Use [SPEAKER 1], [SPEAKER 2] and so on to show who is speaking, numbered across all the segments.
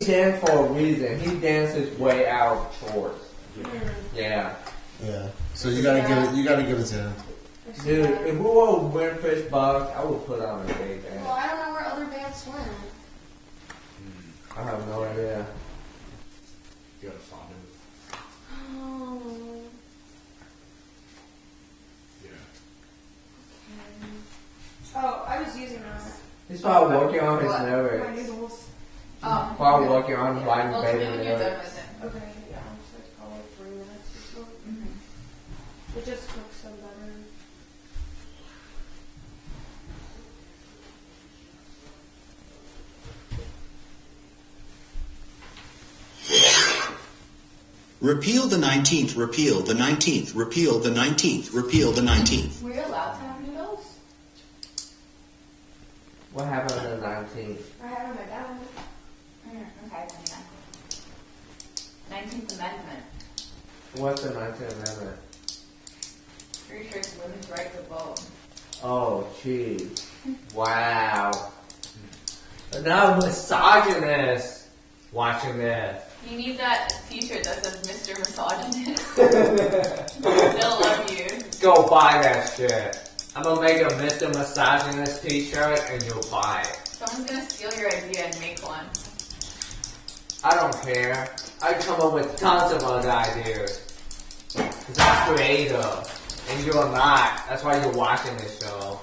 [SPEAKER 1] dance for a reason. He dances way out of shorts. Yeah.
[SPEAKER 2] Yeah. So you gotta give it to him.
[SPEAKER 1] Dude, if we were wearing fish bugs, I would put on a big band.
[SPEAKER 3] Well, I don't know where other bands went.
[SPEAKER 1] I have no idea.
[SPEAKER 4] You got a saw move.
[SPEAKER 3] Oh.
[SPEAKER 4] Yeah.
[SPEAKER 3] Okay. Oh, I was using that.
[SPEAKER 1] He's probably working on his
[SPEAKER 3] My
[SPEAKER 1] lyrics.
[SPEAKER 3] noodles.
[SPEAKER 1] He's probably working on his Lion
[SPEAKER 5] Well,
[SPEAKER 1] Baby
[SPEAKER 5] when you're done
[SPEAKER 1] lyrics.
[SPEAKER 5] with it.
[SPEAKER 3] Okay, yeah, I'm just like probably 3 minutes or so. It just cooks some better.
[SPEAKER 6] Repeal the 19th, repeal the 19th, repeal the 19th, repeal the 19th.
[SPEAKER 5] Were you allowed to have noodles?
[SPEAKER 1] What happened on the 19th?
[SPEAKER 3] I have my dad.
[SPEAKER 5] Okay, 19th Amendment.
[SPEAKER 1] What's the 19th Amendment?
[SPEAKER 5] Pretty sure it's women's right to vote.
[SPEAKER 1] Oh, gee. Wow. Now misogynist watching this.
[SPEAKER 5] You need that t-shirt that says Mr. Misogynist. They'll love you.
[SPEAKER 1] Go buy that shit. I'm gonna make a Mr. Misogynist t-shirt and you'll buy it.
[SPEAKER 5] Someone's gonna steal your idea and make one.
[SPEAKER 1] I don't care. I come up with tons of other ideas. Cause I'm creative. And you're not. That's why you're watching this show.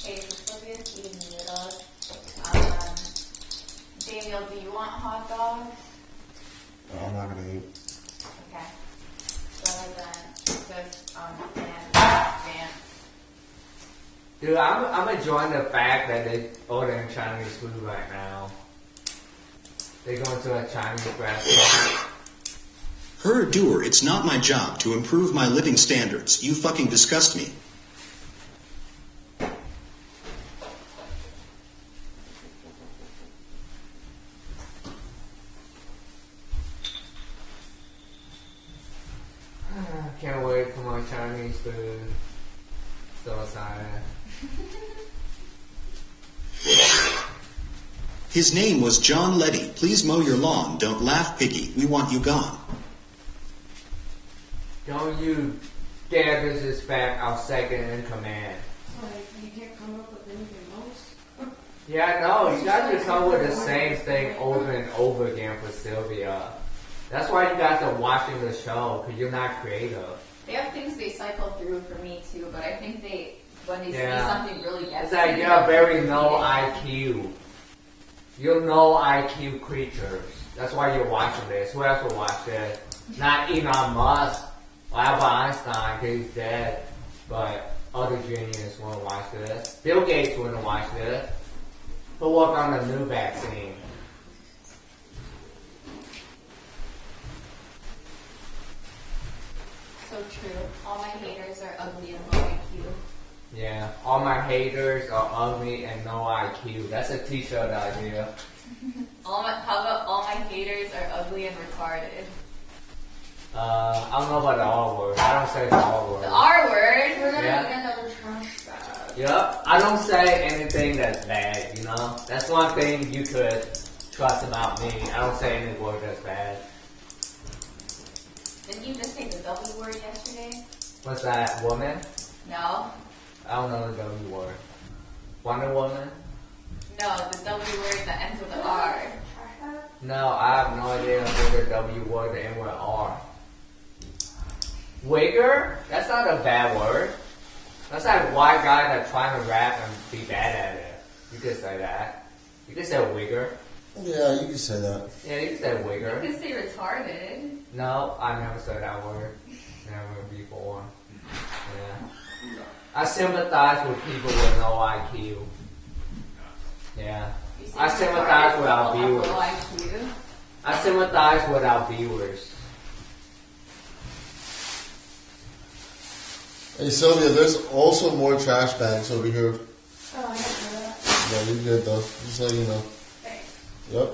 [SPEAKER 5] Hey, Sylvia's eating noodles. Daniel, do you want hot dogs?
[SPEAKER 2] No, I'm not gonna eat.
[SPEAKER 5] Okay. So then, just dance.
[SPEAKER 1] Dude, I'm enjoying the fact that they're ordering Chinese food right now. They're going to a Chinese restaurant.
[SPEAKER 6] Her doer, it's not my job to improve my living standards. You fucking disgust me.
[SPEAKER 1] Can't wait for my Chinese food. So excited.
[SPEAKER 6] His name was John Letty. Please mow your lawn. Don't laugh, Piggy. We want you gone.
[SPEAKER 1] Don't you dare disrespect our second in command.
[SPEAKER 3] Like, you can't come up with anything else.
[SPEAKER 1] Yeah, no, you guys just come with the same thing over and over again for Sylvia. That's why you guys are watching the show, because you're not creative.
[SPEAKER 5] They have things they cycle through for me too, but I think when they see something really gets
[SPEAKER 1] It's like you're very no IQ. You're no IQ creatures. That's why you're watching this. Who else will watch this? Not Elon Musk or Albert Einstein, because he's dead. But other geniuses won't watch this. Bill Gates wouldn't watch this. He'll work on a new vaccine.
[SPEAKER 5] So true. All my haters are ugly and low IQ.
[SPEAKER 1] Yeah, all my haters are ugly and no IQ. That's a t-shirt idea.
[SPEAKER 5] How about all my haters are ugly and retarded?
[SPEAKER 1] I don't know about the R word. I don't say the R word.
[SPEAKER 5] The R word?
[SPEAKER 3] We're gonna
[SPEAKER 1] Yeah.
[SPEAKER 3] eat another trash bag.
[SPEAKER 1] Yep, I don't say anything that's bad, you know? That's one thing you could trust about me. I don't say any word that's bad.
[SPEAKER 5] Didn't you just say the W word yesterday?
[SPEAKER 1] What's that, woman?
[SPEAKER 5] No.
[SPEAKER 1] I don't know the W word. Wonder Woman?
[SPEAKER 5] No, the W word that ends with an R.
[SPEAKER 3] Trash bag?
[SPEAKER 1] No, I have no idea what the W word, the N word are. Wigger? That's not a bad word. That's like a white guy that's trying to rap and be bad at it. You could say that. You could say wigger.
[SPEAKER 2] Yeah, you can say that.
[SPEAKER 1] Yeah, you could say
[SPEAKER 5] You
[SPEAKER 1] wigger.
[SPEAKER 5] could say retarded.
[SPEAKER 1] No, I never said that word. Never before. Yeah. I sympathize with people with no IQ. Yeah.
[SPEAKER 5] You say
[SPEAKER 1] I sympathize
[SPEAKER 5] retarded
[SPEAKER 1] with our
[SPEAKER 5] people have
[SPEAKER 1] viewers.
[SPEAKER 5] low IQ.
[SPEAKER 1] I sympathize with our viewers.
[SPEAKER 2] Hey Sylvia, there's also more trash bags over here.
[SPEAKER 3] Oh, I didn't know that.
[SPEAKER 2] Yeah, you're good though. Just so you know.
[SPEAKER 3] Thanks.
[SPEAKER 2] Yep.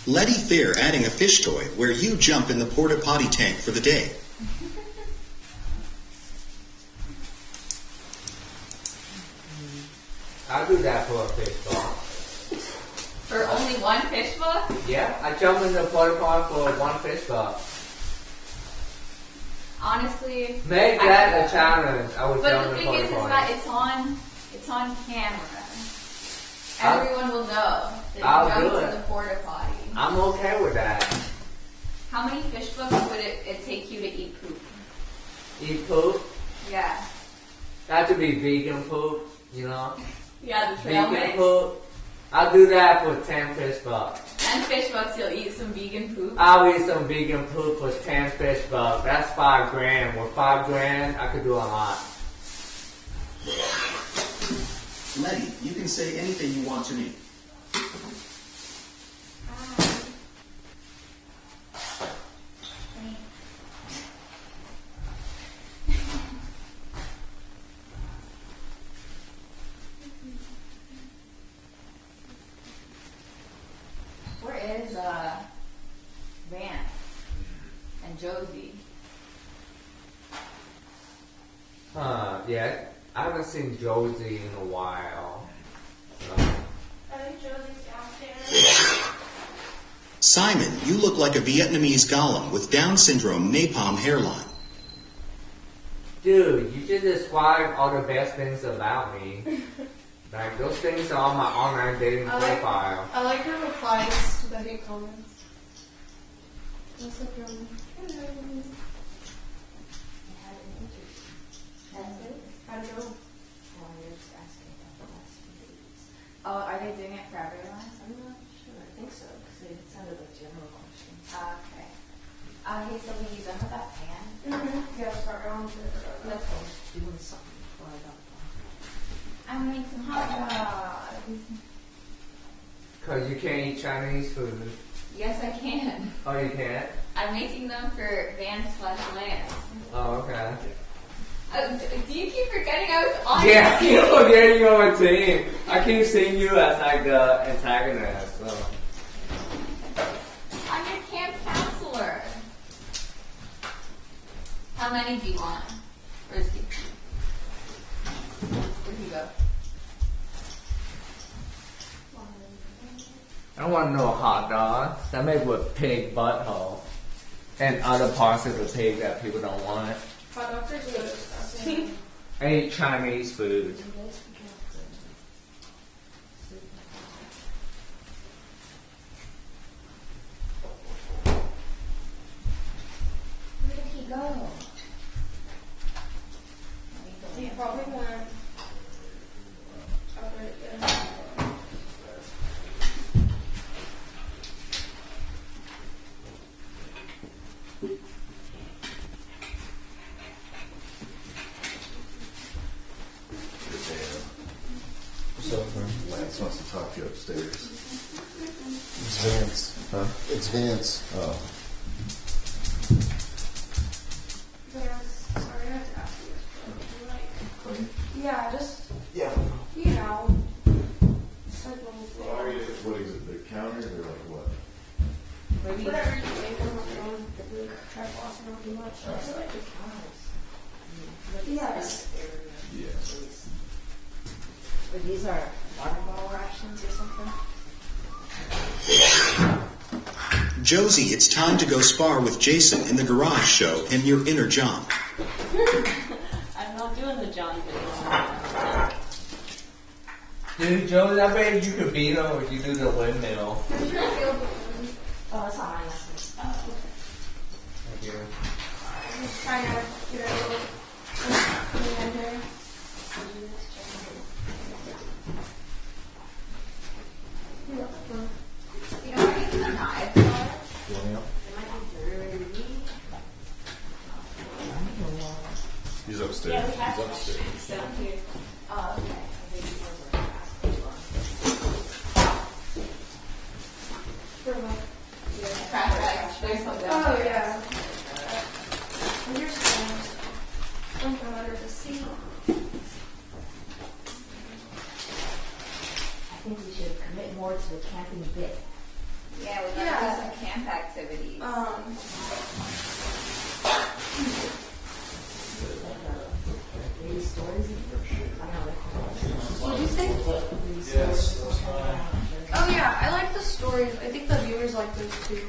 [SPEAKER 6] Letty Fair adding a fish toy where you jump in the porta potty tank for the day.
[SPEAKER 1] I'll do that for a fish book.
[SPEAKER 5] For only one fish book?
[SPEAKER 1] Yeah, I jump in the porta potty for one fish book.
[SPEAKER 5] Honestly,
[SPEAKER 1] Make that a challenge. I would
[SPEAKER 5] but
[SPEAKER 1] jump
[SPEAKER 5] the
[SPEAKER 1] in the
[SPEAKER 5] thing
[SPEAKER 1] porta
[SPEAKER 5] is
[SPEAKER 1] potty.
[SPEAKER 5] that it's on camera. Everyone will know that
[SPEAKER 1] I'll
[SPEAKER 5] you
[SPEAKER 1] do
[SPEAKER 5] jumped
[SPEAKER 1] it.
[SPEAKER 5] in the porta potty.
[SPEAKER 1] I'm okay with that.
[SPEAKER 5] How many fish books would it take you to eat poop?
[SPEAKER 1] Eat poop.
[SPEAKER 5] Yeah.
[SPEAKER 1] That to be vegan poop, you know?
[SPEAKER 5] Yeah, the trail
[SPEAKER 1] Vegan
[SPEAKER 5] mix.
[SPEAKER 1] poop. I'll do that for 10 fish bucks.
[SPEAKER 5] 10 fish bucks, you'll eat some vegan poop.
[SPEAKER 1] I'll eat some vegan poop for 10 fish bucks. That's $5,000. With $5,000, I could do a lot.
[SPEAKER 6] Letty, you can say anything you want to me.
[SPEAKER 5] Where is Vance and Josie?
[SPEAKER 1] Yeah. I haven't seen Josie in a while. So.
[SPEAKER 3] I think Josie's downstairs.
[SPEAKER 6] Simon, you look like a Vietnamese golem with Down syndrome napalm hairline.
[SPEAKER 1] Dude, you just described all the best things about me. Like, those things are on my online dating profile.
[SPEAKER 3] I like her replies to the hate comments. What's up, girl? Hello. How'd it go?
[SPEAKER 5] Oh, are they doing it for everyone?
[SPEAKER 7] I'm not sure. I think so, because it sounded like general questions.
[SPEAKER 5] Okay. Hey, so we done with that pan?
[SPEAKER 3] Mm-hmm. Yeah, sorry, I wanted to
[SPEAKER 5] That's
[SPEAKER 7] I was doing something before I got the
[SPEAKER 5] I'm making some hot dogs.
[SPEAKER 1] Because you can't eat Chinese food.
[SPEAKER 5] Yes, I can.
[SPEAKER 1] Oh, you can't?
[SPEAKER 5] I'm making them for Vance/Lance.
[SPEAKER 1] Oh, okay.
[SPEAKER 5] Do you keep forgetting I was on
[SPEAKER 1] Yeah, I
[SPEAKER 5] your
[SPEAKER 1] keep
[SPEAKER 5] team?
[SPEAKER 1] forgetting you're on a team. I keep seeing you as like the antagonist. So.
[SPEAKER 5] I'm your camp counselor. How many do you want? Where's he? Where'd he go?
[SPEAKER 1] I don't want no hot dogs. That made with pig butthole. And other parts of the pig that people don't want.
[SPEAKER 3] Hot dogs are so disgusting.
[SPEAKER 1] I eat Chinese food.
[SPEAKER 5] Where did he go?
[SPEAKER 3] He probably went up right there.
[SPEAKER 2] What's up, man?
[SPEAKER 4] Lance wants to talk to you upstairs.
[SPEAKER 2] It's Vance.
[SPEAKER 4] Huh?
[SPEAKER 2] It's Vance.
[SPEAKER 4] Oh.
[SPEAKER 3] Vance, sorry, I have to ask you this, but like, yeah, just,
[SPEAKER 4] Yeah.
[SPEAKER 3] you know, just like little things.
[SPEAKER 4] What is it? The counters or like what?
[SPEAKER 5] Maybe
[SPEAKER 3] Whatever you think, I'm not going to try flossing on too much.
[SPEAKER 7] I feel like the counters.
[SPEAKER 3] Yes.
[SPEAKER 4] Yeah.
[SPEAKER 7] But these are water bottle rations or something?
[SPEAKER 6] Josie, it's time to go spar with Jason in the garage. Show him your inner John.
[SPEAKER 7] I'm not doing the John video.
[SPEAKER 1] Dude, Joe, I bet you could beat him if you do the windmill.
[SPEAKER 7] Oh, it's not my lesson.
[SPEAKER 1] Thank you.
[SPEAKER 3] I'm just trying to get a little in here.
[SPEAKER 5] you know where the knives are?
[SPEAKER 4] He's upstairs.
[SPEAKER 7] Yeah, we have
[SPEAKER 4] He's upstairs.
[SPEAKER 7] down here.
[SPEAKER 5] Oh, okay.
[SPEAKER 3] For what?
[SPEAKER 5] Trash bags. There's some down
[SPEAKER 3] Oh,
[SPEAKER 5] there.
[SPEAKER 3] yeah. Here's something under the seat.
[SPEAKER 7] I think we should commit more to the camping bit.
[SPEAKER 5] Yeah, we
[SPEAKER 3] Yeah, What did you say? Oh yeah, I like the stories. I think the viewers like those too.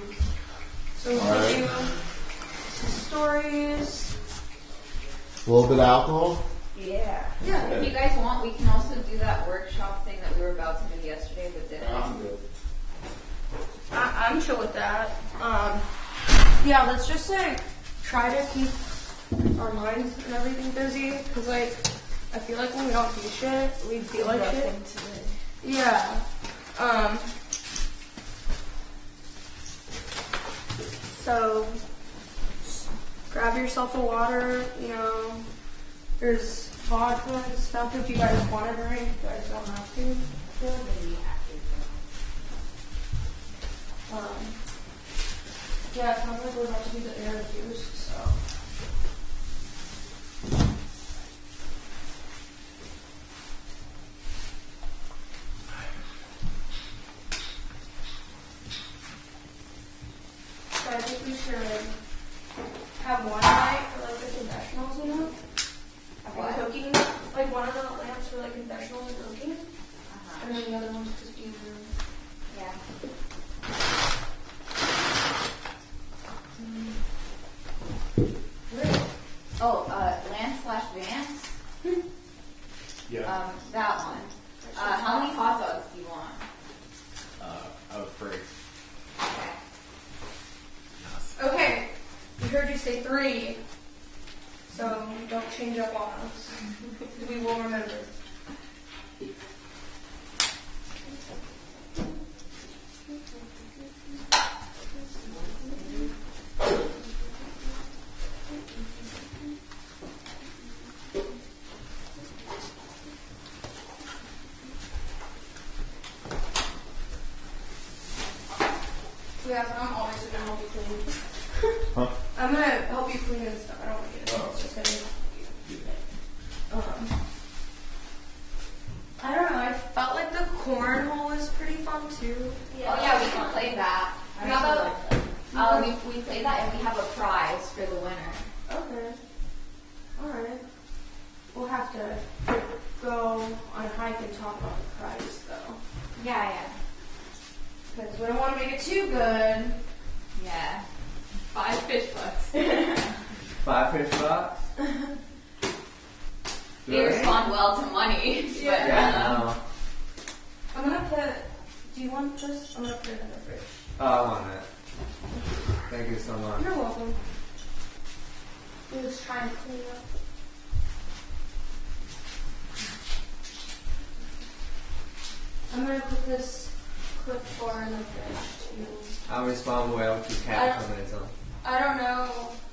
[SPEAKER 3] So we can do some stories.
[SPEAKER 2] A little bit of alcohol.
[SPEAKER 7] Yeah.
[SPEAKER 3] Yeah.
[SPEAKER 5] If you guys want, we can also do that workshop thing that we were about to do yesterday, but didn't.
[SPEAKER 3] I'm chill with that. Yeah, let's just like try to keep our minds and everything busy, cause like I feel like when we don't do shit, we feel like shit. Yeah. So grab yourself a water. You know, there's vodka and stuff if you guys want to drink. You guys don't have to. Yeah, it sounds like we're about to do the interviews, so. So I think we should have one night for like the confessionals, you know?
[SPEAKER 5] What?
[SPEAKER 3] And cooking, like one of the lamps for like confessionals and cooking, and then the other one's just being
[SPEAKER 5] Yeah. Oh, Land/Vance?
[SPEAKER 4] Yeah.
[SPEAKER 5] That one. How many hot dogs do you want?
[SPEAKER 4] I was afraid.
[SPEAKER 5] Okay.
[SPEAKER 3] Okay, we heard you say 3, so don't change up on us. We will remember. Yeah, so I'm always gonna help you clean.
[SPEAKER 4] Huh?
[SPEAKER 3] I'm gonna help you clean and stuff. I don't want to get it.
[SPEAKER 4] Oh.
[SPEAKER 3] It's just I don't know. I felt like the cornhole was pretty fun too.
[SPEAKER 5] Oh yeah, we can play that. How about we play that and we have a prize for the winner.
[SPEAKER 3] Okay. Alright. We'll have to go on a hike and talk about the prize though.
[SPEAKER 5] Yeah.
[SPEAKER 3] Because we don't want to make it too good.
[SPEAKER 5] Yeah. 5 fish bucks.
[SPEAKER 1] 5 fish bucks?
[SPEAKER 5] They respond well to money.
[SPEAKER 3] Yeah.
[SPEAKER 1] Yeah,
[SPEAKER 3] I'm gonna put. Do you want this? I'm gonna put it in the fridge.
[SPEAKER 1] I want it. Thank you so much.
[SPEAKER 3] You're welcome. I'm just trying to clean up. I'm gonna put this clip bar in the fridge too.
[SPEAKER 1] I respond well to capitalism.
[SPEAKER 3] I don't know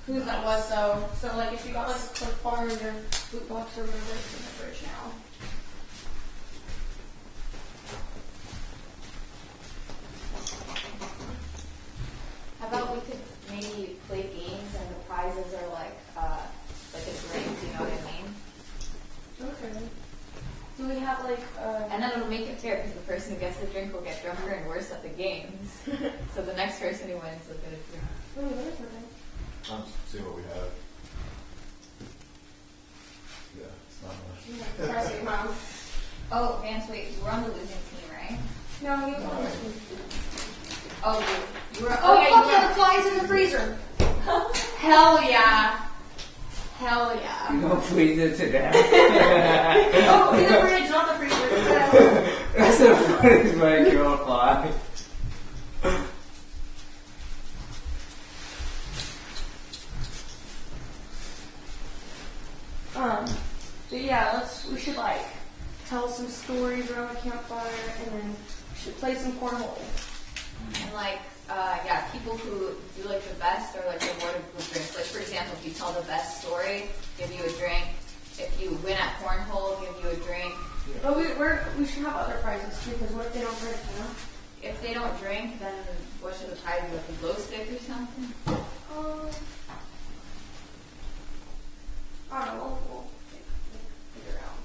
[SPEAKER 3] whose that was though. So like if you got like a clip bar in your boot box or whatever, it's in the fridge now.
[SPEAKER 5] How about we could maybe play games and the prizes are like a drink, you know what I mean?
[SPEAKER 3] Okay. Do we have like
[SPEAKER 5] And then it'll make it fair because the person who gets the drink will get drunker and worse at the games. So the next person who wins will get a drink.
[SPEAKER 3] oh, there's nothing.
[SPEAKER 4] I'm seeing what we have. Yeah, it's not much.
[SPEAKER 3] Pressing mouth.
[SPEAKER 5] Oh, Vance, wait, we're on the losing team, right?
[SPEAKER 3] No, you want
[SPEAKER 5] Oh, you were.
[SPEAKER 3] Oh,
[SPEAKER 5] yeah,
[SPEAKER 3] fuck
[SPEAKER 5] you
[SPEAKER 3] yeah,
[SPEAKER 5] were.
[SPEAKER 3] the flies in the freezer.
[SPEAKER 5] Hell yeah. Hell yeah.
[SPEAKER 1] You gonna freeze it to death?
[SPEAKER 3] Oh, in the fridge, not the freezer.
[SPEAKER 1] That's the funniest way to kill a fly.
[SPEAKER 3] So yeah, we should like tell some stories around the campfire, and then we should play some cornhole.
[SPEAKER 5] And like, people who do like the best are like rewarded with drinks. Like for example, if you tell the best story, give you a drink. If you win at cornhole, give you a drink.
[SPEAKER 3] But we should have other prizes too, because what if they don't drink, you know?
[SPEAKER 5] If they don't drink, then what should the prize be? Like a glow stick or something?
[SPEAKER 3] I don't know. We'll figure it out.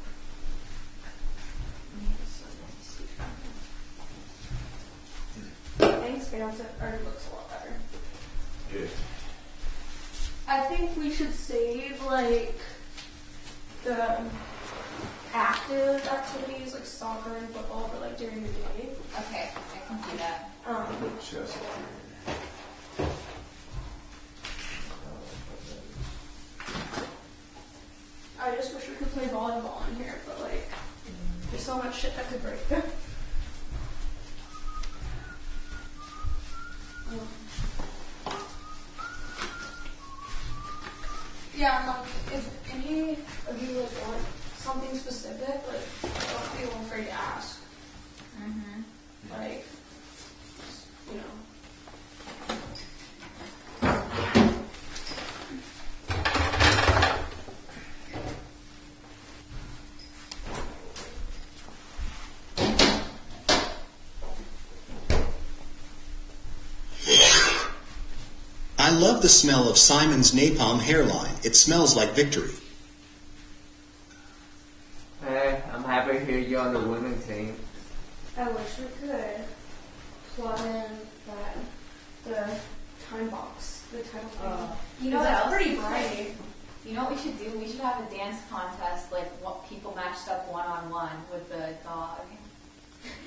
[SPEAKER 3] Thanks, Vance. It already looks a lot better. I think we should save like the active activities like soccer and football for like during the day.
[SPEAKER 5] Okay, I can do that.
[SPEAKER 4] Just
[SPEAKER 3] I just wish we could play volleyball in here, but like there's so much shit that could break them. Yeah, and like if any of you like want something specific, like don't feel afraid to ask. Like, you know.
[SPEAKER 6] I love the smell of Simon's napalm hairline. It smells like victory.
[SPEAKER 1] Hey, I'm happy to hear you on the winning team.
[SPEAKER 3] I wish we could plug in the time box, the title thing.
[SPEAKER 5] You know
[SPEAKER 3] that's
[SPEAKER 5] what else
[SPEAKER 3] pretty
[SPEAKER 5] we could-
[SPEAKER 3] bright.
[SPEAKER 5] You know what we should do? We should have a dance contest, like what people matched up one-on-one with the dog.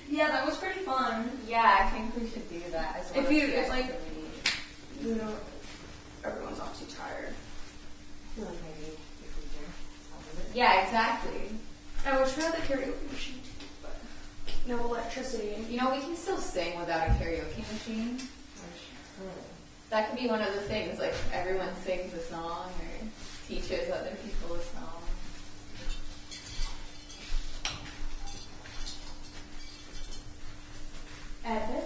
[SPEAKER 3] Yeah, that was pretty fun.
[SPEAKER 5] Yeah, I think we should do that as well.
[SPEAKER 3] If you, if like, you know, everyone's not too tired.
[SPEAKER 7] Like maybe if we do.
[SPEAKER 5] Yeah, exactly.
[SPEAKER 3] I wish we had the karaoke machine too, but no electricity.
[SPEAKER 5] You know, we can still sing without a karaoke machine. That could be one of the things, like everyone sings a song or teaches other people a song.
[SPEAKER 3] Epic.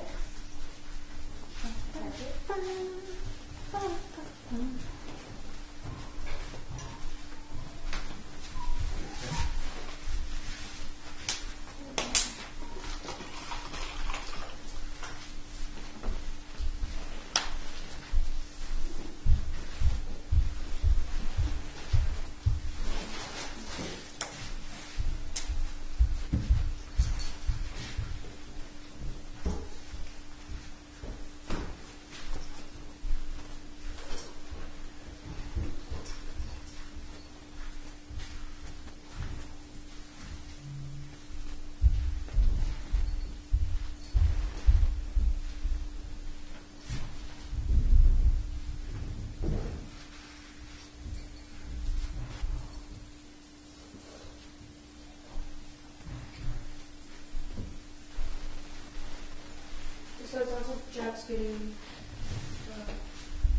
[SPEAKER 3] So it sounds like Jack's getting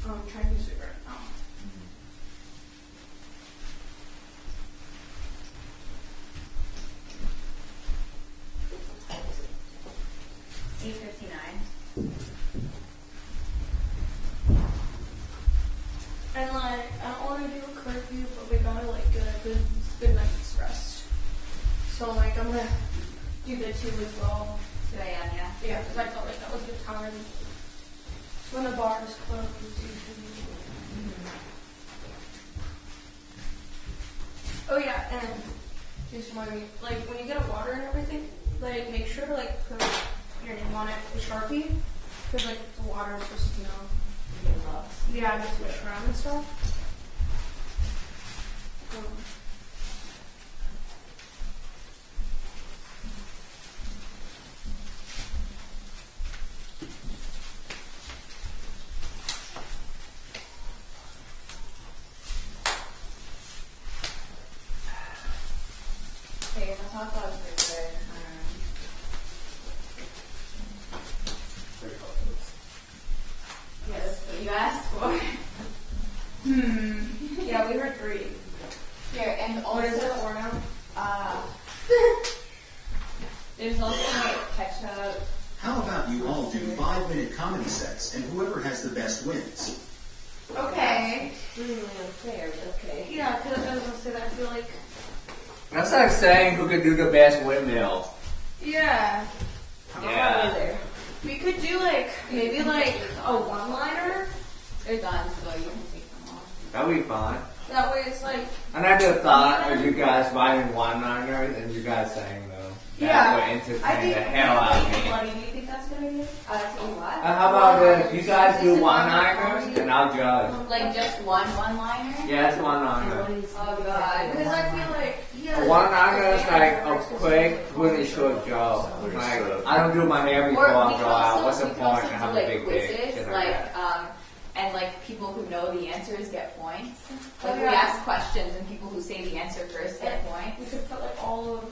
[SPEAKER 3] Chinese food right now.
[SPEAKER 5] 8:59.
[SPEAKER 3] And like, I don't want to do a curfew, but we gotta like get a good night's rest. So like, I'm gonna do the 2 as well.
[SPEAKER 5] 2 a.m., yeah.
[SPEAKER 3] Yeah, because I felt like that was good time when the bar is closed usually. Oh yeah, and just remind me, like when you get a water and everything, like make sure to like put your name on it with Sharpie, because like the water is just, you know, yeah, just switch around and stuff.
[SPEAKER 5] Okay, my hot dogs are good. Yeah, that's what you asked for.
[SPEAKER 3] Yeah, we heard 3.
[SPEAKER 5] Here, and
[SPEAKER 3] What is it,
[SPEAKER 5] also,
[SPEAKER 3] 4 now?
[SPEAKER 5] there's also like ketchup.
[SPEAKER 6] How about you all do 5-minute comedy sets, and whoever has the best wins?
[SPEAKER 5] Okay.
[SPEAKER 7] Really unfair, but okay.
[SPEAKER 3] Yeah, because I was gonna say that I feel like,
[SPEAKER 1] That's like saying who can do the best windmill.
[SPEAKER 3] yeah,
[SPEAKER 1] Yeah.
[SPEAKER 7] There.
[SPEAKER 3] we could do like, maybe like a one-liner.
[SPEAKER 5] They're done, so you can take them off.
[SPEAKER 1] That'll be fun.
[SPEAKER 3] That way it's like,
[SPEAKER 1] And I just thought of you guys writing one-liners and you guys saying them.
[SPEAKER 3] yeah,
[SPEAKER 1] That would
[SPEAKER 3] I
[SPEAKER 1] entertain
[SPEAKER 3] think
[SPEAKER 1] the hell out of me.
[SPEAKER 3] Buddy, do you think that's a good idea?
[SPEAKER 5] Tell you what?
[SPEAKER 1] How about this? You guys do one-liners and and I'll judge.
[SPEAKER 5] Like just one-liner?
[SPEAKER 1] Yeah, that's one-liner.
[SPEAKER 5] Oh god.
[SPEAKER 3] Because I feel like
[SPEAKER 1] A one-liner is like a quick, really short joke. Like, I don't do my hair before
[SPEAKER 5] Or
[SPEAKER 1] I go out. What's the
[SPEAKER 5] we can
[SPEAKER 1] point?
[SPEAKER 5] also
[SPEAKER 1] I have
[SPEAKER 5] do
[SPEAKER 1] a
[SPEAKER 5] like
[SPEAKER 1] big dick.
[SPEAKER 5] quizzes,
[SPEAKER 1] Shit
[SPEAKER 5] like
[SPEAKER 1] that.
[SPEAKER 5] and like people who know the answers get points. Like
[SPEAKER 3] Oh,
[SPEAKER 5] we
[SPEAKER 3] yeah.
[SPEAKER 5] ask questions and people who say the answer first get
[SPEAKER 3] we
[SPEAKER 5] points.
[SPEAKER 3] could put like all of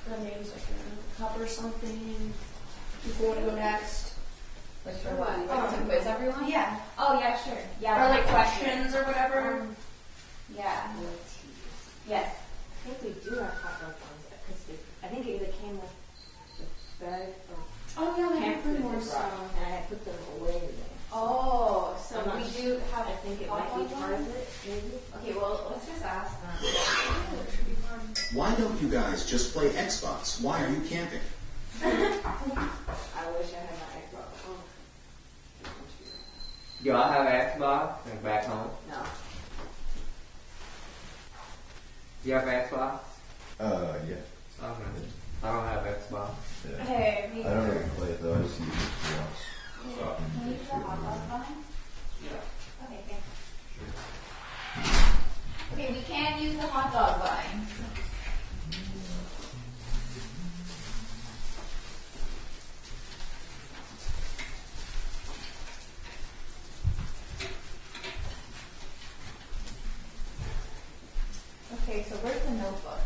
[SPEAKER 3] the names like in a cup or something. People want to go next.
[SPEAKER 5] Like for what? Like to quiz everyone?
[SPEAKER 3] Yeah.
[SPEAKER 5] Oh yeah, sure. Yeah.
[SPEAKER 3] Or like
[SPEAKER 5] that's
[SPEAKER 3] questions or whatever.
[SPEAKER 5] Yeah. Yes.
[SPEAKER 7] I think we do have hot dog ones because I think it either came with the bag or
[SPEAKER 3] Oh yeah, they have
[SPEAKER 7] pamphlet
[SPEAKER 3] more
[SPEAKER 7] they brought,
[SPEAKER 3] stuff.
[SPEAKER 7] and I had put them away in there.
[SPEAKER 5] Oh, so
[SPEAKER 7] I'm not
[SPEAKER 5] we
[SPEAKER 7] sure.
[SPEAKER 5] do have.
[SPEAKER 7] I think it
[SPEAKER 5] hot
[SPEAKER 7] might be
[SPEAKER 5] dog
[SPEAKER 7] part of
[SPEAKER 5] ones?
[SPEAKER 7] it, maybe.
[SPEAKER 5] Okay, well let's just ask them.
[SPEAKER 3] That should be fun.
[SPEAKER 6] Why don't you guys just play Xbox? Why are you camping?
[SPEAKER 7] I wish I had my Xbox. Oh.
[SPEAKER 1] Y'all have Xbox like back home?
[SPEAKER 7] No.
[SPEAKER 1] You have Xbox?
[SPEAKER 4] Yeah.
[SPEAKER 1] Okay. I don't have Xbox.
[SPEAKER 4] Yeah.
[SPEAKER 3] Hey, me
[SPEAKER 4] I don't
[SPEAKER 3] either.
[SPEAKER 4] really play it though. I just use it once.
[SPEAKER 5] Can you use the hot dog bun?
[SPEAKER 1] Yeah.
[SPEAKER 5] Okay, thanks. Okay, we can use the hot dog bun. Okay, so where's the notebook?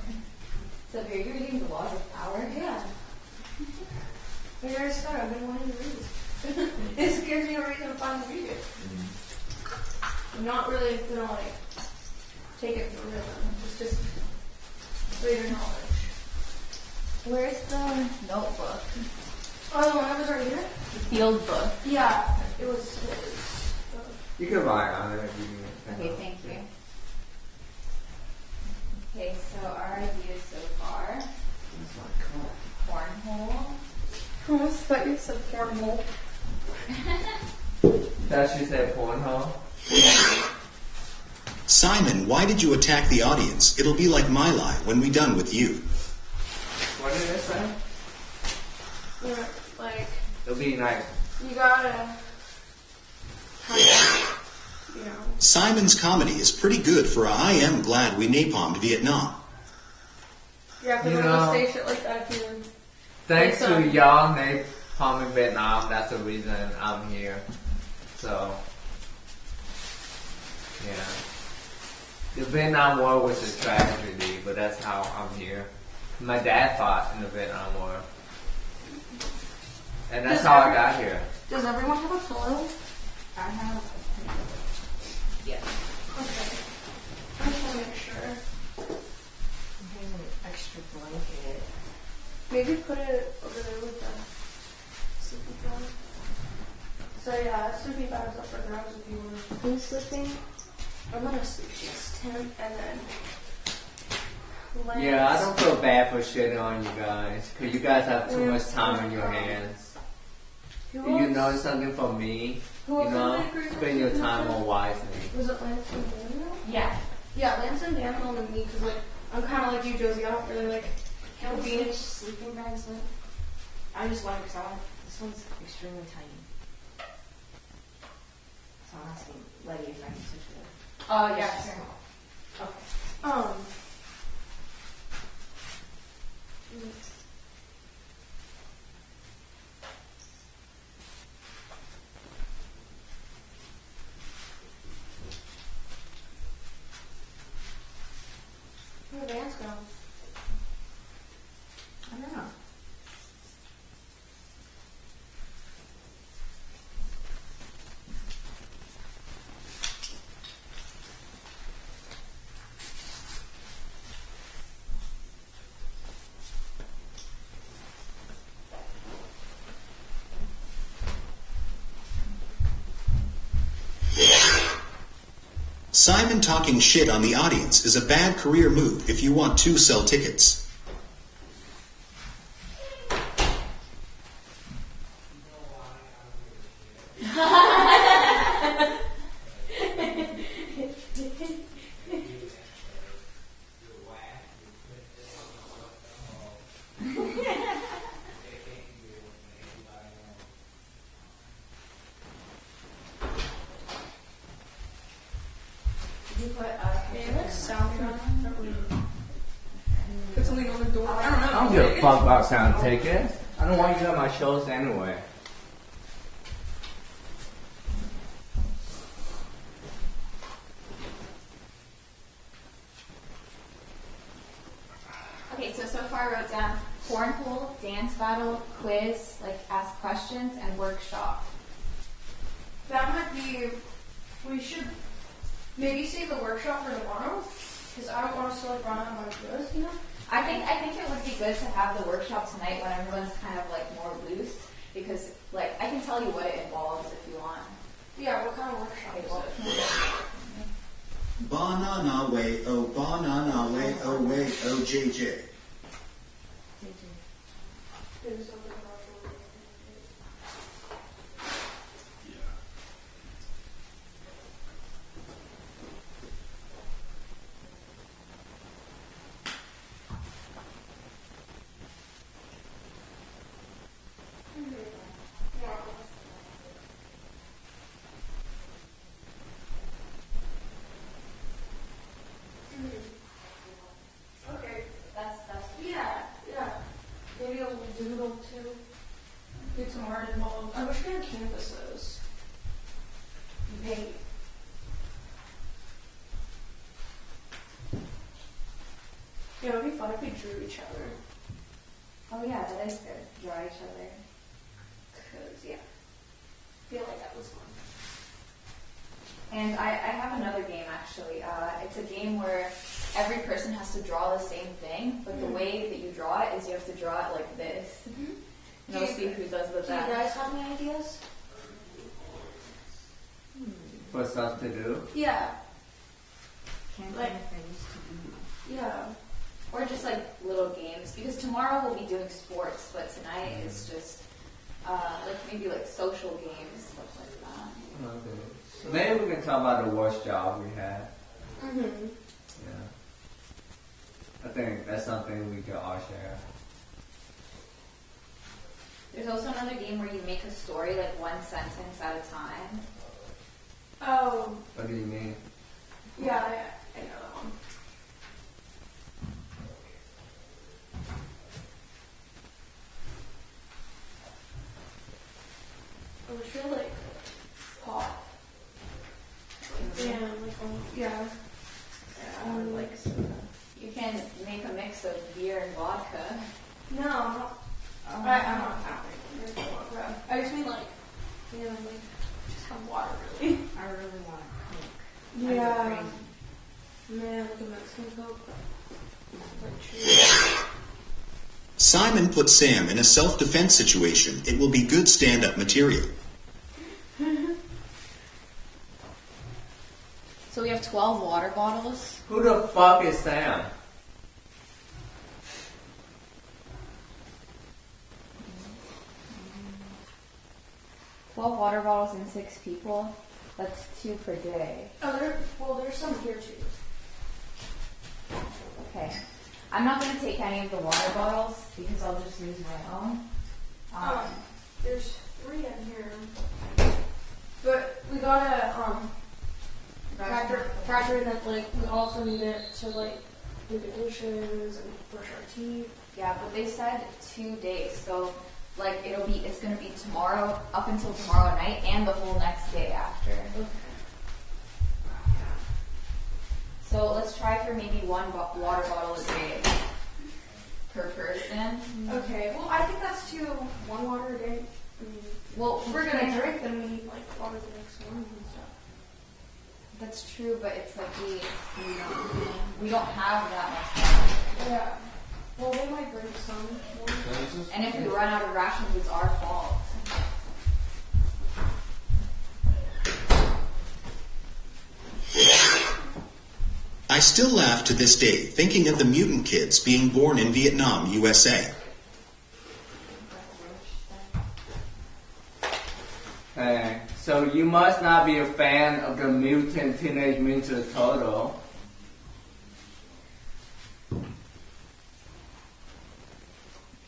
[SPEAKER 5] So if you're reading the laws of power?
[SPEAKER 3] Yeah. Maybe I just I've been wanting to read it. This gives me a reason to finally read it. I'm not really gonna like take it for real. It's just greater knowledge.
[SPEAKER 5] Where's the notebook?
[SPEAKER 3] Oh, the one that was right here?
[SPEAKER 5] The field book.
[SPEAKER 3] Yeah, it was.
[SPEAKER 1] You can rely on it if you need it.
[SPEAKER 5] Okay, thank you. Okay, so our ideas so far. Cornhole.
[SPEAKER 3] I almost thought you said cornhole.
[SPEAKER 1] That she said cornhole.
[SPEAKER 6] Simon, why did you attack the audience? It'll be like my lie when we done with you.
[SPEAKER 1] What did it say?
[SPEAKER 3] Yeah, like,
[SPEAKER 1] It'll be like,
[SPEAKER 3] you gotta kind of, you know.
[SPEAKER 6] Simon's comedy is pretty good for a I am glad we napalmed Vietnam.
[SPEAKER 3] Yeah, because
[SPEAKER 1] You
[SPEAKER 3] I'm
[SPEAKER 1] know,
[SPEAKER 3] gonna say shit like that here.
[SPEAKER 1] thanks
[SPEAKER 3] Like,
[SPEAKER 1] to y'all napalm in Vietnam, that's the reason I'm here. So, yeah. The Vietnam War was a tragedy, but that's how I'm here. My dad fought in the Vietnam War. And that's how I got here.
[SPEAKER 3] Does everyone have a pillow?
[SPEAKER 5] I have. Yeah.
[SPEAKER 3] Okay. I just want to make sure.
[SPEAKER 7] Here's an extra blanket.
[SPEAKER 3] Maybe put it over there with the sleeping bag. So yeah, sleeping bag's up for grabs if you want.
[SPEAKER 7] Who's sleeping?
[SPEAKER 3] I'm gonna sleep just Tim and then. Lance.
[SPEAKER 1] Yeah, I don't feel bad for shitting on you guys, because you guys have too much time in your hands.
[SPEAKER 3] Who
[SPEAKER 1] If you
[SPEAKER 3] else?
[SPEAKER 1] know something from me,
[SPEAKER 3] Who
[SPEAKER 1] you
[SPEAKER 3] else
[SPEAKER 1] know,
[SPEAKER 3] did they agree with?
[SPEAKER 1] spend your time more wisely.
[SPEAKER 3] Was it Lance and Daniel?
[SPEAKER 5] Yeah.
[SPEAKER 3] Yeah, Lance and Daniel and me, because like, I'm kind of like you, Josie. I don't really like
[SPEAKER 7] Can we
[SPEAKER 3] being.
[SPEAKER 7] finish sleeping bags then? I just wonder because I want this one's extremely tiny. So I'm asking Letty if I can switch it.
[SPEAKER 5] Oh yeah,
[SPEAKER 7] It's
[SPEAKER 5] sure.
[SPEAKER 7] small. Okay.
[SPEAKER 3] Where'd Lance go?
[SPEAKER 7] I don't know.
[SPEAKER 6] Simon talking shit on the audience is a bad career move if you want to sell tickets.
[SPEAKER 7] You put
[SPEAKER 3] Yeah, that soundtrack. Put something on the door. I don't know.
[SPEAKER 1] I don't give a fuck about sound tickets. I don't want you at my shows anyway.
[SPEAKER 5] Okay, so far I wrote down cornhole, dance battle, quiz, like ask questions, and workshop.
[SPEAKER 3] That might be. We should maybe save the workshop for tomorrow, because I don't want us to like run out of ideas, you know.
[SPEAKER 5] I think it would be good to have the workshop tonight when everyone's kind of like more loose, because like I can tell you what it involves if you want.
[SPEAKER 3] Yeah, what kind of workshop
[SPEAKER 5] Okay,
[SPEAKER 3] is
[SPEAKER 5] well,
[SPEAKER 3] it?
[SPEAKER 6] Banana way, oh banana way, oh way, oh JJ.
[SPEAKER 3] Is something about the- Okay.
[SPEAKER 5] that's
[SPEAKER 3] Yeah. Maybe a little doodle too. Get some art involved. I wish we had canvases. Paint. Yeah, it would be fun if we drew each other.
[SPEAKER 5] oh yeah, that is good. Draw each other.
[SPEAKER 3] Cause yeah, I feel like that was fun.
[SPEAKER 5] And I have another game actually. It's a game where every person has to draw the same thing, but the way that you draw it is you have to draw it like this. And we'll see who does the
[SPEAKER 3] Do you
[SPEAKER 5] best.
[SPEAKER 3] guys have any ideas?
[SPEAKER 1] For stuff to do.
[SPEAKER 3] Yeah.
[SPEAKER 7] like,
[SPEAKER 3] Yeah.
[SPEAKER 5] Or just like little games, because tomorrow we'll be doing sports, but tonight it's just like maybe like social games, stuff like that.
[SPEAKER 1] Okay. So maybe we can talk about the worst job we had.
[SPEAKER 3] Mhm.
[SPEAKER 1] Yeah. I think that's something we could all share.
[SPEAKER 5] There's also another game where you make a story like one sentence at a time.
[SPEAKER 3] Oh.
[SPEAKER 1] What do you mean?
[SPEAKER 3] Yeah, I know that one. I wish we had like pop. Yeah, like yeah.
[SPEAKER 5] I would like soda. You can make a mix of beer and vodka.
[SPEAKER 3] No, I'm not. I'm not happy. I just mean like, you know, like just have water really.
[SPEAKER 7] I really want to cook.
[SPEAKER 3] Yeah. Man, like a Mexican Coke. Like true.
[SPEAKER 6] Simon put Sam in a self-defense situation. It will be good stand-up material.
[SPEAKER 5] So we have 12 water bottles.
[SPEAKER 1] Who the fuck is Sam?
[SPEAKER 5] Water bottles and 6 people. That's 2 per day.
[SPEAKER 3] Oh, there's some here too.
[SPEAKER 5] Okay. I'm not going to take any of the water bottles because I'll just use my own.
[SPEAKER 3] There's 3 in here. But we gotta factor that like we also need it to like do the dishes and brush our teeth.
[SPEAKER 5] Yeah, but they said 2 days, so like it's gonna be tomorrow, up until tomorrow night, and the whole next day after.
[SPEAKER 3] Okay.
[SPEAKER 5] So let's try for maybe 1 water bottle a day per person.
[SPEAKER 3] Okay. Well, I think that's too. 1 water a day. I mean,
[SPEAKER 5] Well,
[SPEAKER 3] if we're gonna drink, then we need like water the next morning and stuff.
[SPEAKER 5] That's true, but it's like we don't have that much time.
[SPEAKER 3] Yeah. Well, they might drink some.
[SPEAKER 5] And if we run out of rations, it's our fault.
[SPEAKER 6] I still laugh to this day thinking of the mutant kids being born in Vietnam, USA.
[SPEAKER 1] Hey, so you must not be a fan of the Mutant Teenage Mutant Ninja Turtle.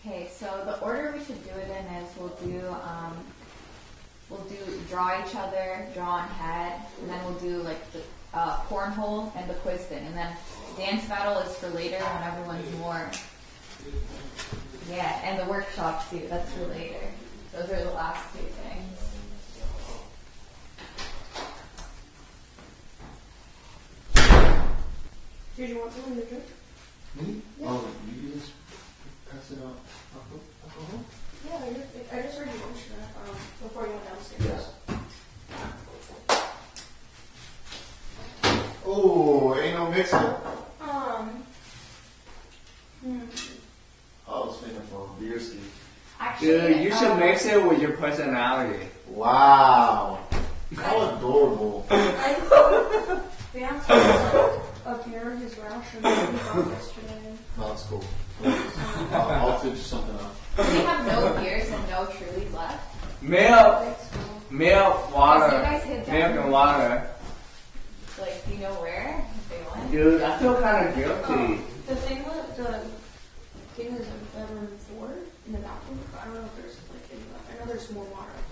[SPEAKER 5] Okay, so the order we should do it in is we'll do draw each other, draw on head, and then we'll do like the cornhole and the quiz thing, and then dance battle is for later when everyone's more. Yeah, and the workshop too. That's for later. Those are the last two things.
[SPEAKER 3] Did you want something to drink?
[SPEAKER 2] Me? Oh, you just pass it out. Alcohol?
[SPEAKER 3] Yeah, I just heard you mention that before you went downstairs.
[SPEAKER 2] Yes. Oh, ain't no mixer? I was thinking for beer ski.
[SPEAKER 5] Actually,
[SPEAKER 1] Dude, you should mix it with your personality.
[SPEAKER 2] Wow. How adorable.
[SPEAKER 3] They have some up here, his rash, and he got yesterday.
[SPEAKER 2] That's cool. I'll figure something out.
[SPEAKER 5] Do we have no beers and no Trulies left?
[SPEAKER 1] Milk, milk,
[SPEAKER 5] Yes, you
[SPEAKER 1] water,
[SPEAKER 5] guys hit that.
[SPEAKER 1] milk and water.
[SPEAKER 5] Like, do you know where? If they want?
[SPEAKER 1] Dude, I feel kind of guilty.
[SPEAKER 3] The thing with the thing is in bedroom 4 in the bathroom. I don't know if there's like any left. I know there's more water up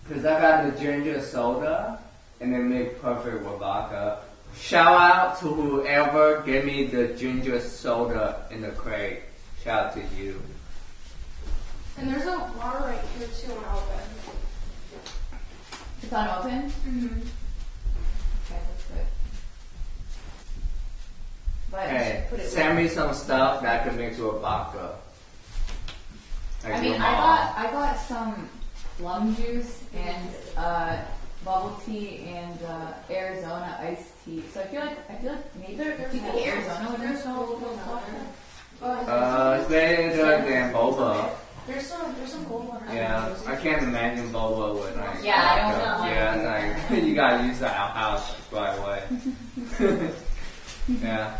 [SPEAKER 3] there.
[SPEAKER 1] Cause I got the ginger soda and then make perfect with vodka. Shout out to whoever gave me the ginger soda in the crate. Shout out to you.
[SPEAKER 3] And there's a water right here too on our bed.
[SPEAKER 5] It's unopened?
[SPEAKER 3] Mm-hmm.
[SPEAKER 5] Okay, that's good. But you
[SPEAKER 1] Hey,
[SPEAKER 5] should put it
[SPEAKER 1] send
[SPEAKER 5] where-
[SPEAKER 1] me some stuff that I can mix with vodka. Like
[SPEAKER 5] I mean,
[SPEAKER 1] your
[SPEAKER 5] I
[SPEAKER 1] mom.
[SPEAKER 5] got some plum juice and bubble tea and Arizona iced tea. So I feel like maybe do you think Arizona would
[SPEAKER 3] There's
[SPEAKER 5] drink
[SPEAKER 3] no
[SPEAKER 5] cold
[SPEAKER 3] cold
[SPEAKER 5] water?
[SPEAKER 3] water.
[SPEAKER 1] It's better than boba.
[SPEAKER 3] There's some cold water.
[SPEAKER 1] Yeah, I can't imagine boba with like.
[SPEAKER 5] Yeah, I don't
[SPEAKER 1] vodka.
[SPEAKER 5] know.
[SPEAKER 1] Yeah, it's like you gotta use the outhouse right away. Yeah.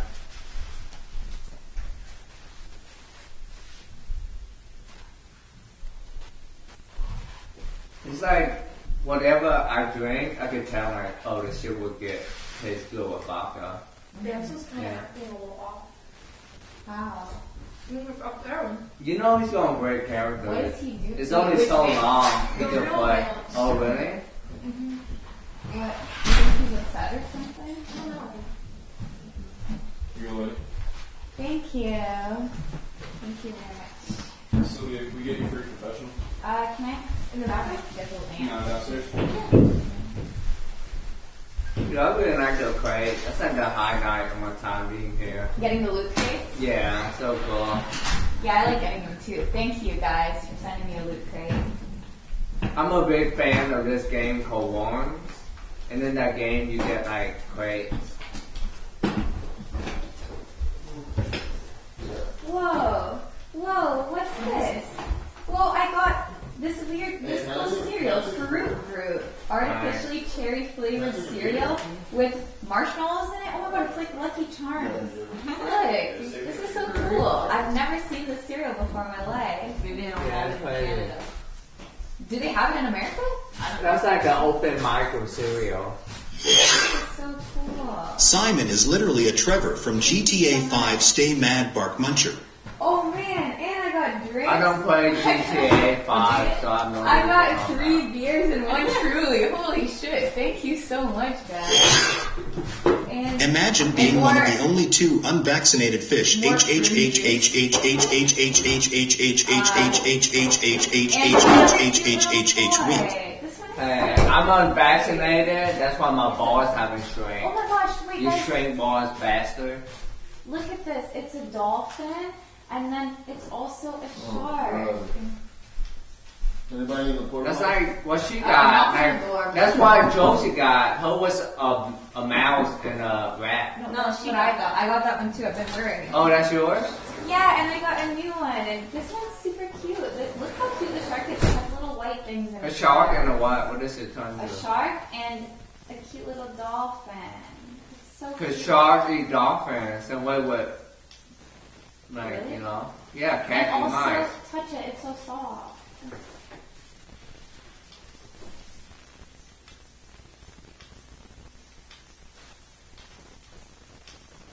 [SPEAKER 1] It's like whatever I drink, I could tell like, oh, this shit would taste good with vodka.
[SPEAKER 3] Dance's kind
[SPEAKER 1] Yeah.
[SPEAKER 3] of being a little off.
[SPEAKER 5] Wow.
[SPEAKER 3] Up there.
[SPEAKER 1] You know he's gonna break character.
[SPEAKER 5] What does he do?
[SPEAKER 1] It's only so long he
[SPEAKER 3] The
[SPEAKER 1] can
[SPEAKER 3] real
[SPEAKER 1] play.
[SPEAKER 3] dance.
[SPEAKER 1] Oh really?
[SPEAKER 5] What? You think he's upset or something?
[SPEAKER 3] I don't know.
[SPEAKER 4] You gonna let it?
[SPEAKER 5] Thank you. Thank you very much.
[SPEAKER 4] Sylvia, can we get you free professional?
[SPEAKER 5] Can I? In the bathroom? Schedule
[SPEAKER 4] No,
[SPEAKER 5] dance.
[SPEAKER 4] downstairs.
[SPEAKER 1] Dude, I really like the crate. That's like the highlight of my time being here.
[SPEAKER 5] Getting the loot crate?
[SPEAKER 1] Yeah, so cool.
[SPEAKER 5] Yeah, I like getting them too. Thank you guys for sending me a loot crate.
[SPEAKER 1] I'm a big fan of this game called Worms. And in that game you get like crates.
[SPEAKER 5] Whoa. Whoa, what's this? Well, I got this cool cereal, Fruit Fruit, artificially cherry flavored cereal with marshmallows in it. Oh my god, it's like Lucky Charms. Look, this is so cool. I've never seen this cereal before in my life.
[SPEAKER 8] Maybe they don't
[SPEAKER 1] Yeah,
[SPEAKER 8] have it
[SPEAKER 1] it's
[SPEAKER 8] in
[SPEAKER 1] crazy.
[SPEAKER 8] Canada.
[SPEAKER 5] Do they have it in America? I don't know.
[SPEAKER 1] That's like an open micro cereal.
[SPEAKER 5] This is so cool.
[SPEAKER 6] Simon is literally a Trevor from GTA 5 Stay Mad Bark Muncher.
[SPEAKER 5] Oh man, and I got drinks.
[SPEAKER 1] I don't play GTA 5, so I'm not.
[SPEAKER 5] I got 3 beers and 1 Truly. Holy shit! Thank you so much, guys. And
[SPEAKER 6] Imagine being one of the only 2 unvaccinated fish week.
[SPEAKER 5] This one is
[SPEAKER 1] Hey, I'm unvaccinated, that's why my balls haven't
[SPEAKER 5] Oh
[SPEAKER 1] shrank.
[SPEAKER 5] my gosh! Wait,
[SPEAKER 1] You
[SPEAKER 5] guys,
[SPEAKER 1] shrink balls faster.
[SPEAKER 5] look at this. It's a dolphin, and then it's also a shark.
[SPEAKER 2] God. Anybody in the porta
[SPEAKER 1] That's
[SPEAKER 2] potty?
[SPEAKER 1] like what she
[SPEAKER 5] not
[SPEAKER 1] got.
[SPEAKER 5] from
[SPEAKER 1] Like,
[SPEAKER 5] the door,
[SPEAKER 1] that's
[SPEAKER 5] but-
[SPEAKER 1] why Josie got. Her was a mouse and a rat.
[SPEAKER 5] No, that's what I got. I got that one too. I've been wearing it.
[SPEAKER 1] Oh, that's yours?
[SPEAKER 5] Yeah, and I got a new one, and this one's super cute. Look how cute the shark is. It has little white things in it.
[SPEAKER 1] A shark and a what? What is it turned
[SPEAKER 5] A
[SPEAKER 1] to?
[SPEAKER 5] shark and a cute little dolphin. It's so
[SPEAKER 1] Because
[SPEAKER 5] cute.
[SPEAKER 1] sharks eat dolphins, and what would, like,
[SPEAKER 5] Really?
[SPEAKER 1] you know? Yeah,
[SPEAKER 5] And
[SPEAKER 1] cats eat
[SPEAKER 5] also,
[SPEAKER 1] mice.
[SPEAKER 5] touch it. It's so soft.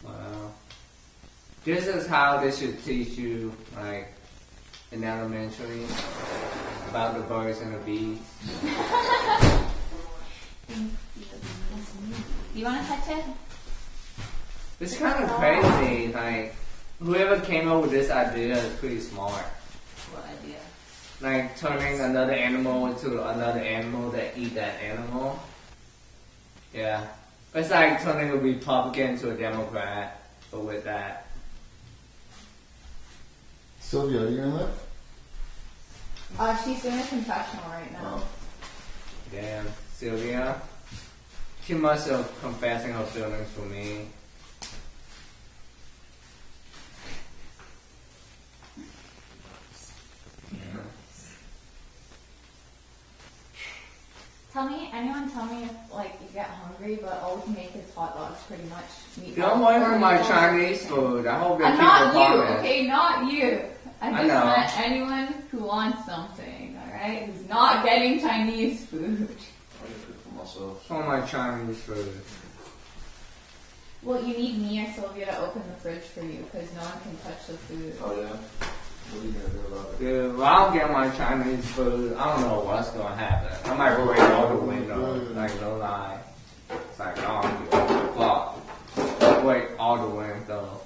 [SPEAKER 1] Wow. This is how they should teach you, like, in elementary, about the birds and the bees.
[SPEAKER 5] Thank you. you want to touch it?
[SPEAKER 1] It's kind of crazy. Like, whoever came up with this idea is pretty smart.
[SPEAKER 5] What idea?
[SPEAKER 1] Like, turning another animal into another animal that eat that animal. Yeah. It's like turning a Republican into a Democrat, but with that.
[SPEAKER 2] Sylvia, are you in there?
[SPEAKER 5] She's doing a confessional right now.
[SPEAKER 2] Oh.
[SPEAKER 1] Damn, Sylvia. She must have confessing her feelings for me.
[SPEAKER 5] Anyone tell me if like you get hungry, but all we can make is hot dogs pretty much. Meatballs.
[SPEAKER 1] Don't worry for
[SPEAKER 5] Or
[SPEAKER 1] my
[SPEAKER 5] meatballs.
[SPEAKER 1] Chinese food. I hope they keep
[SPEAKER 5] Not
[SPEAKER 1] the
[SPEAKER 5] you,
[SPEAKER 1] comments.
[SPEAKER 5] okay? Not you. I
[SPEAKER 1] I
[SPEAKER 5] just
[SPEAKER 1] know.
[SPEAKER 5] meant anyone who wants something, alright? Who's not getting Chinese food.
[SPEAKER 4] I get it for myself.
[SPEAKER 1] For my Chinese food.
[SPEAKER 5] Well, you need me or Sylvia to open the fridge for you, because no one can touch the food.
[SPEAKER 4] Oh yeah. What are you gonna do about it?
[SPEAKER 1] Dude, if I don't get my Chinese food, I don't know what's gonna happen. I might break all the windows, like no lie. It's like, I don't give a fuck. Break all the windows.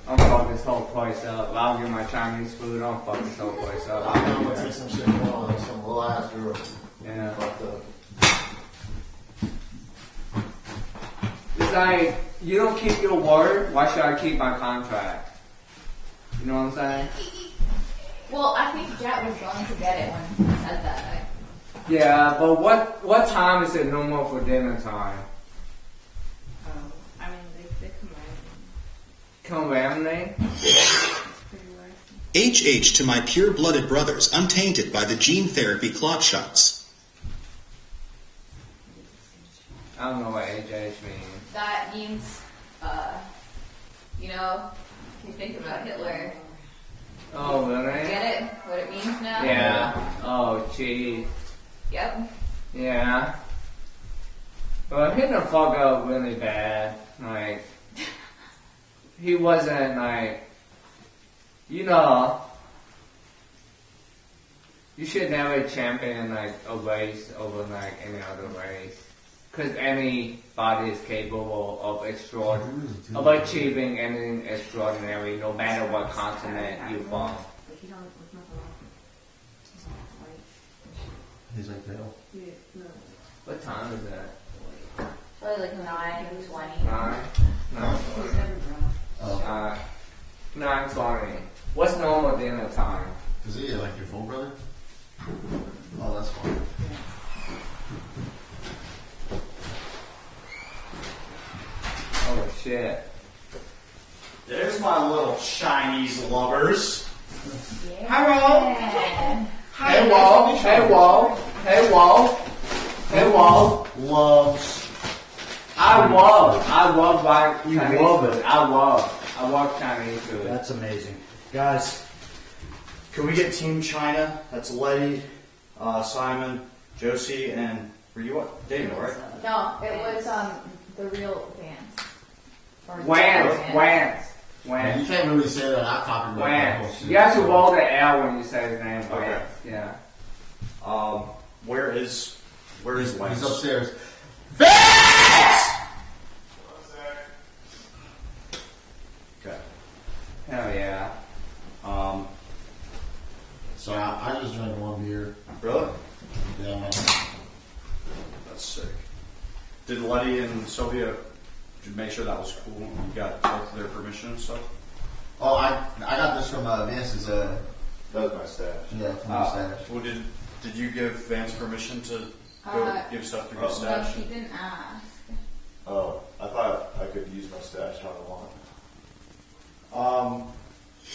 [SPEAKER 1] I'm fuck this whole place up. If I don't get my Chinese food, I'm fuck this whole place up.
[SPEAKER 2] I'm gonna take some shit on some little ass girl.
[SPEAKER 1] Yeah.
[SPEAKER 2] Fucked up.
[SPEAKER 1] It's like, you don't keep your word, why should I keep my contract? You know what I'm saying?
[SPEAKER 5] Well, I think Jet was going to get it when he said that.
[SPEAKER 1] Yeah, but what time is it normal for dinner time?
[SPEAKER 7] I mean, they come
[SPEAKER 1] Come randomly?
[SPEAKER 6] HH to my pure-blooded brothers, untainted by the gene therapy clot shots.
[SPEAKER 1] I don't know what HH means.
[SPEAKER 5] That means, you know, if you think about Hitler,
[SPEAKER 1] Oh, really?
[SPEAKER 5] get it? What it means now?
[SPEAKER 1] Yeah. Oh, jeez.
[SPEAKER 5] Yep.
[SPEAKER 1] Yeah. But Hitler fucked up really bad. Like, he wasn't like, you know, you should never champion like a race over like any other race. Because anybody is capable of achieving anything extraordinary, no matter what continent you're from.
[SPEAKER 7] But he don't look nothing wrong. He's not white.
[SPEAKER 2] He's like pale.
[SPEAKER 7] Yeah, no.
[SPEAKER 1] What time is that?
[SPEAKER 5] Probably like 9:20.
[SPEAKER 1] 9? No.
[SPEAKER 7] He's never brown.
[SPEAKER 2] Oh.
[SPEAKER 1] 9:20. What's normal dinner time?
[SPEAKER 2] Is he like your full brother? Oh, that's fine.
[SPEAKER 1] Oh shit.
[SPEAKER 8] There's my little Chinese lovers.
[SPEAKER 5] Yeah.
[SPEAKER 1] Hello. Hey Wall. Hey Wall. Hey Wall. Hey Wall.
[SPEAKER 2] Loves.
[SPEAKER 1] I love
[SPEAKER 9] You
[SPEAKER 1] Chinese
[SPEAKER 9] love
[SPEAKER 1] food.
[SPEAKER 9] it.
[SPEAKER 1] I love Chinese food.
[SPEAKER 9] That's amazing. Guys, can we get Team China? That's Letty, Simon, Josie, and were you what? Daniel, right?
[SPEAKER 5] No, it was the real Vance. Or
[SPEAKER 1] Whans.
[SPEAKER 2] You can't really say that. I copied my whole
[SPEAKER 1] Whans.
[SPEAKER 2] shit.
[SPEAKER 1] You have to roll the L when you say his name.
[SPEAKER 9] Okay.
[SPEAKER 1] Whans. Yeah.
[SPEAKER 9] Where is Lance?
[SPEAKER 2] He's upstairs.
[SPEAKER 9] Okay.
[SPEAKER 1] Hell yeah.
[SPEAKER 2] So I just drank one beer.
[SPEAKER 9] Really?
[SPEAKER 2] Yeah, man.
[SPEAKER 9] That's sick. Did Letty and Sylvia make sure that was cool? You got both their permission and stuff?
[SPEAKER 2] Oh, I got this from Vance's.
[SPEAKER 8] That was my stash.
[SPEAKER 2] Yeah, from his stash.
[SPEAKER 9] Well, did you give Vance permission to go give stuff through his
[SPEAKER 5] No,
[SPEAKER 9] stash?
[SPEAKER 5] she didn't ask.
[SPEAKER 8] Oh, I thought I could use my stash how I want.
[SPEAKER 2] Well,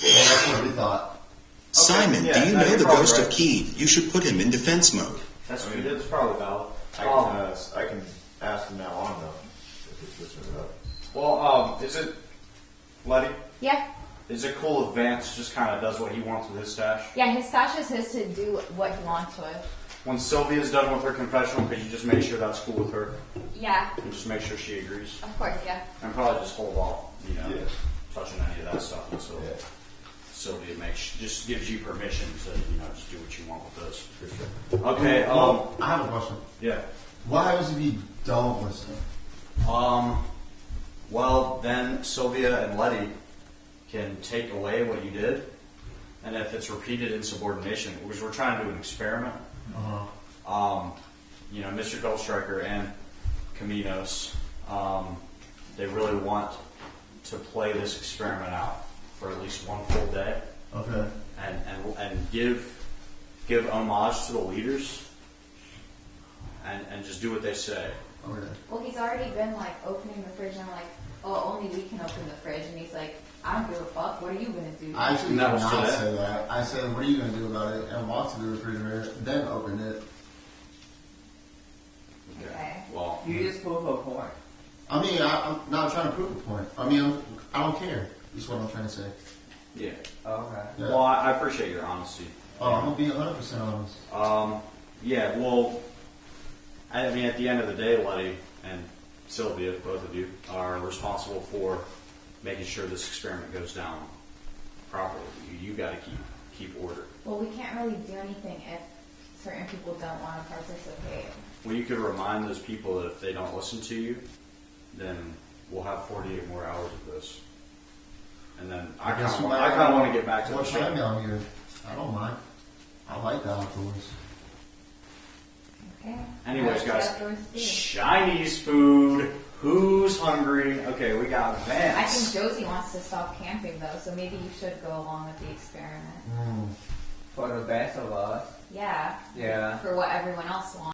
[SPEAKER 2] that's what we thought.
[SPEAKER 6] Simon,
[SPEAKER 9] yeah,
[SPEAKER 6] do you
[SPEAKER 9] no,
[SPEAKER 6] know
[SPEAKER 9] you're
[SPEAKER 6] the
[SPEAKER 9] probably
[SPEAKER 6] ghost
[SPEAKER 9] right.
[SPEAKER 6] of Keith? You should put him in defense mode.
[SPEAKER 9] That's
[SPEAKER 8] I
[SPEAKER 9] what
[SPEAKER 8] mean,
[SPEAKER 9] you
[SPEAKER 8] it's
[SPEAKER 9] did.
[SPEAKER 8] probably valid. I can ask him now on though if it's switching it up.
[SPEAKER 9] Well, is it Letty?
[SPEAKER 5] Yeah.
[SPEAKER 9] Is it cool if Vance just kind of does what he wants with his stash?
[SPEAKER 5] Yeah, his stash is his to do what he wants with.
[SPEAKER 9] When Sylvia's done with her confessional, could you just make sure that's cool with her
[SPEAKER 5] Yeah,
[SPEAKER 9] and just make sure she agrees?
[SPEAKER 5] of course, yeah.
[SPEAKER 9] And probably just hold off,
[SPEAKER 8] Yeah.
[SPEAKER 9] touching any of that stuff until Sylvia just gives you permission to, just do what you want with this.
[SPEAKER 8] For sure.
[SPEAKER 9] Okay,
[SPEAKER 2] Well, I have a question.
[SPEAKER 9] yeah.
[SPEAKER 2] What happens if you don't listen?
[SPEAKER 9] Well, then Sylvia and Letty can take away what you did, and if it's repeated insubordination, because we're trying to do an experiment. Mr. Goldstriker and Caminos, they really want to play this experiment out for at least one full day.
[SPEAKER 2] Okay.
[SPEAKER 9] And give homage to the leaders, and just do what they say.
[SPEAKER 2] Okay.
[SPEAKER 5] Well, he's already been like opening the fridge, and I'm like, oh, only we can open the fridge, and he's like, I don't give a fuck. What are you gonna do?
[SPEAKER 2] I actually did
[SPEAKER 9] That was
[SPEAKER 2] not
[SPEAKER 9] today.
[SPEAKER 2] say that. I said, what are you going to do about it? And walked to the refrigerator, then opened it.
[SPEAKER 5] Okay.
[SPEAKER 9] Well,
[SPEAKER 1] You just prove a point.
[SPEAKER 2] I mean, I'm not trying to prove a point. I mean, I don't care. That's what I'm trying to say.
[SPEAKER 9] yeah.
[SPEAKER 1] Okay.
[SPEAKER 2] Yeah.
[SPEAKER 9] Well, I appreciate your honesty.
[SPEAKER 2] Oh, I'm going to be 100% honest.
[SPEAKER 9] Yeah, well, I mean, at the end of the day, Letty and Sylvia, both of you, are responsible for making sure this experiment goes down properly. You got to keep order.
[SPEAKER 5] Well, we can't really do anything if certain people don't want to participate.
[SPEAKER 9] Well, you could remind those people that if they don't listen to you, then we'll have 48 more hours of this. And then I kind of want to get back to the
[SPEAKER 2] What
[SPEAKER 9] show.
[SPEAKER 2] time down here? I don't mind. I like the outdoors.
[SPEAKER 5] Okay.
[SPEAKER 9] Anyways, guys,
[SPEAKER 5] Outdoors too.
[SPEAKER 9] Chinese food. Who's hungry? Okay, we got Vance.
[SPEAKER 5] I think Josie wants to stop camping though, so maybe you should go along with the experiment.
[SPEAKER 1] For the best of us.
[SPEAKER 5] Yeah.
[SPEAKER 1] Yeah.
[SPEAKER 5] For what everyone else wants.